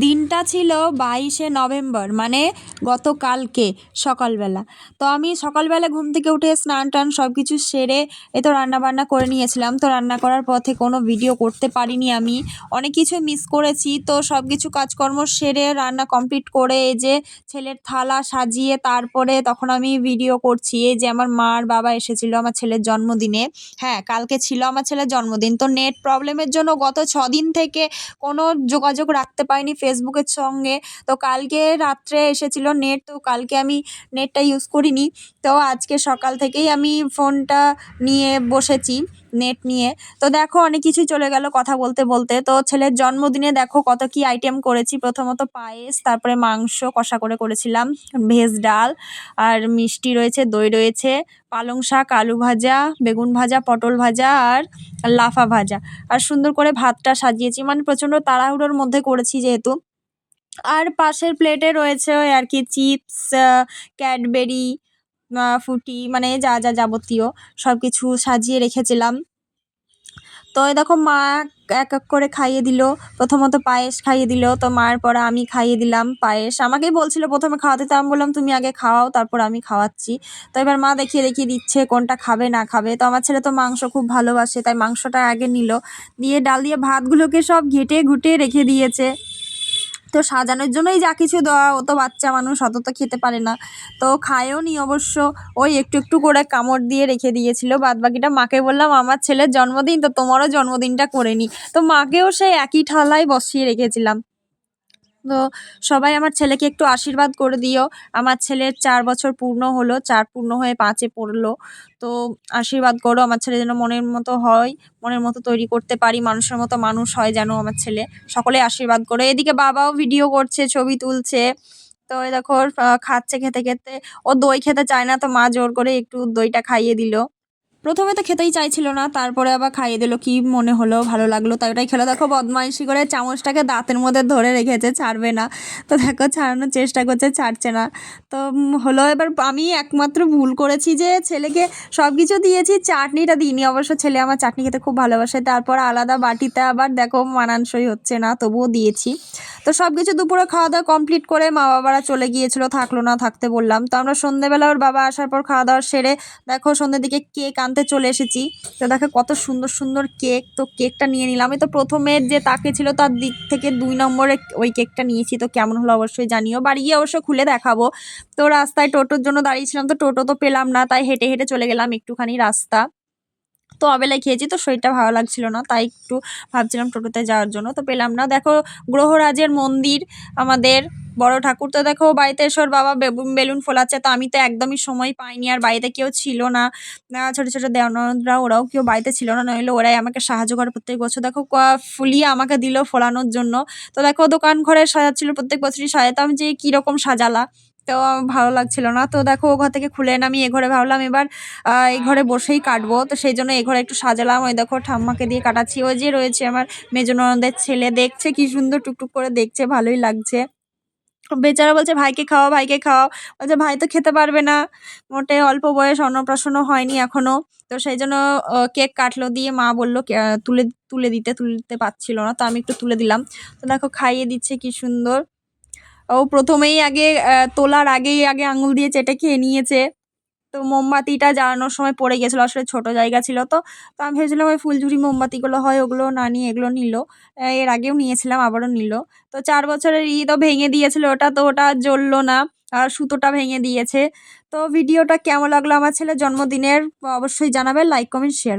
দিনটা ছিল 22শে নভেম্বর, মানে গতকালকে সকালবেলা। তো আমি সকালবেলা ঘুম থেকে উঠে স্নান টান সব কিছু সেরে তো রান্নাবান্না করে নিয়েছিলাম। তো রান্না করার পথে কোনো ভিডিও করতে পারিনি, আমি অনেক কিছু মিস করেছি। তো সব কিছু কাজকর্ম সেরে রান্না কমপ্লিট করে এই যে ছেলের থালা সাজিয়ে তারপরে তখন আমি ভিডিও করছি। এই যে আমার মা আর বাবা এসেছিলো আমার ছেলের জন্মদিনে। হ্যাঁ, কালকে ছিল আমার ছেলের জন্মদিন। তো নেট প্রবলেমের জন্য গত 6 দিন থেকে কোনো যোগাযোগ রাখতে পারিনি ফেসবুকের সঙ্গে। তো কালকে রাত্রে এসেছিল নেট, তো কালকে আমি নেটটা ইউজ করিনি। তো আজকে সকাল থেকেই আমি ফোনটা নিয়ে বসেছি নেট নিয়ে। তো দেখো অনেক কিছুই চলে গেল কথা বলতে বলতে। তো ছেলের জন্মদিনে দেখো কত কি আইটেম করেছি। প্রথমত পায়েস, তারপরে মাংস কষা করে করেছিলাম, ভেজ ডাল, আর মিষ্টি রয়েছে, দই রয়েছে, পালং শাক, আলু ভাজা, বেগুন ভাজা, পটল ভাজা আর লাফা ভাজা। আর সুন্দর করে ভাতটা সাজিয়েছি, মানে প্রচণ্ড তাড়াহুড়োর মধ্যে করেছি যেহেতু। আর পাশের প্লেটে রয়েছে ওই আর কি চিপস, ক্যাডবেরি, ফুটি, মানে যা যা যাবতীয় সব কিছু সাজিয়ে রেখেছিলাম। তো এই দেখো মা এক এক করে খাইয়ে দিল। প্রথমত পায়েস খাইয়ে দিল, তো মার পরে আমি খাইয়ে দিলাম পায়েস। আমাকেই বলছিল প্রথমে খাওয়াতে, তো আমি বললাম তুমি আগে খাওয়াও তারপর আমি খাওয়াচ্ছি। তো এবার মা দেখিয়ে দেখিয়ে দিচ্ছে কোনটা খাবে না খাবে। তো আমার ছেলে তো মাংস খুব ভালোবাসে, তাই মাংসটা আগে নিল, দিয়ে ডাল দিয়ে ভাতগুলোকে সব ঘেটে ঘুটে রেখে দিয়েছে। তো সাজানোর জন্যই যা কিছু দেওয়া, ও তো বাচ্চা মানুষ, অত তো খেতে পারে না। তো খায়ও নি অবশ্য, ওই একটু একটু করে কামড় দিয়ে রেখে দিয়েছিল। বাদ বাকিটা মাকে বললাম আমার ছেলের জন্মদিন, তো তোমারও জন্মদিনটা করে নি। তো মাকেও সেই একই থালায় বসিয়ে রেখেছিলাম। তো সবাই আমার ছেলেকে একটু আশীর্বাদ করে দিও। আমার ছেলের 4 বছর পূর্ণ হলো, 4 পূর্ণ হয়ে 5-এ পড়লো। তো আশীর্বাদ করো আমার ছেলে যেন মনের মতো হয়, মনের মতো তৈরি করতে পারি, মানুষের মতো মানুষ হয় যেন আমার ছেলে। সকলে আশীর্বাদ করো। এদিকে বাবাও ভিডিও করছে, ছবি তুলছে। তো এই দেখো খাচ্ছে, খেতে খেতে ও দই খেতে চায় না, তো মা জোর করে একটু দইটা খাইয়ে দিল। প্রথমে তো খেতেই চাইছিল না, তারপরে আবার খাইয়ে দিল, কি মনে হলো, ভালো লাগলো তাই ওটাই খেলো। দেখো বদমাইশি করে চামচটাকে দাঁতের মধ্যে ধরে রেখেছে, ছাড়বে না। তো দেখো ছাড়ানোর চেষ্টা করছে, ছাড়ছে না। তো হলো, এবার আমি একমাত্র ভুল করেছি যে ছেলেকে সব কিছু দিয়েছি, চাটনিটা দিইনি। অবশ্য ছেলে আমার চাটনি খেতে খুব ভালোবাসে। তারপর আলাদা বাটিতে আবার দেখো মানানসই হচ্ছে না, তবুও দিয়েছি। তো সব কিছু দুপুরে খাওয়া দাওয়া কমপ্লিট করে মা বাবারা চলে গিয়েছিল, থাকলো না, থাকতে বললাম। তো আমরা সন্ধ্যেবেলা ওর বাবা আসার পর খাওয়া দাওয়া সেরে দেখো সন্ধ্যের দিকে কেক আনতে চলে এসেছি। তো দেখো কত সুন্দর সুন্দর কেক। তো কেকটা নিয়ে নিলাম। আমি তো প্রথমে যে তাকে ছিল তার দিক থেকে 2 নম্বরে ওই কেকটা নিয়েছি। তো কেমন হলো অবশ্যই জানিও, বাড়ি গিয়ে অবশ্য খুলে দেখাবো। তো রাস্তায় টোটোর জন্য দাঁড়িয়েছিলাম, তো টোটো তো পেলাম না, তাই হেঁটে হেঁটে চলে গেলাম একটুখানি রাস্তা। তো অবেলায় খেয়েছি, তো শরীরটা ভালো লাগছিল না, তাই একটু ভাবছিলাম টোটোতে যাওয়ার জন্য, তো পেলাম না। দেখো গ্রহরাজের মন্দির আমাদের বড় ঠাকুর। তো দেখো বাড়িতে এসে ওর বাবা বেলুন ফোলাচ্ছে, তো আমি তো একদমই সময় পাইনি, আর বাড়িতে কেউ ছিল না। ছোট ছোট দেওনরা ওরাও কেউ বাড়িতে ছিল না, নইলে ওরাই আমাকে সাহায্য করে প্রত্যেক বছর। দেখো ফুলিয়ে আমাকে দিল ফোলানোর জন্য। তো দেখো দোকান ঘরে সাজাচ্ছিল, প্রত্যেক বছরই সাজাতাম, যে কীরকম সাজালা। তো ভালো লাগছিল না। তো দেখো ও ঘর থেকে খুলে এনে আমি এ ঘরে ভাবলাম এবার এই ঘরে বসেই কাটবো, তো সেই জন্য এই ঘরে একটু সাজালাম। ওই দেখো ঠাম্মাকে দিয়ে কাটাচ্ছি। ওই যে রয়েছে আমার মেজো ননদের ছেলে, দেখছে কি সুন্দর টুকটুক করে দেখছে, ভালোই লাগছে। বেচারা বলছে ভাইকে খাওয়াও, ভাইকে খাওয়াও। বলছে ভাই তো খেতে পারবে না, মোটে অল্প বয়স, অন্নপ্রাশনও হয়নি এখনো। তো সেই জন্য কেক কাটলো, দিয়ে মা বললো তুলে তুলে দিতে, তুলতে পারছিল না, তো আমি একটু তুলে দিলাম। তো দেখো খাইয়ে দিচ্ছে কি সুন্দর। ও প্রথমেই আগে তোলার আগেই আগে আঙুল দিয়ে চেটে খেয়ে নিয়েছে। তো মোমবাতিটা জ্বালানোর সময় পড়ে গেছিলো, আসলে ছোট জায়গা ছিল। তো তো আমি ভেবেছিলাম ওই ফুলঝুরি মোমবাতিগুলো হয়, ওগুলো না নিয়ে এগুলো নিল। এর আগেও নিয়েছিলাম, আবারও নিল। তো 4 বছরের ঈদও ভেঙে দিয়েছিল ওটা, তো ওটা আর জ্বললো না, আর সুতোটা ভেঙে দিয়েছে। তো ভিডিওটা কেমন লাগলো আমার ছেলের জন্মদিনের অবশ্যই জানাবেন, লাইক কমেন্ট শেয়ার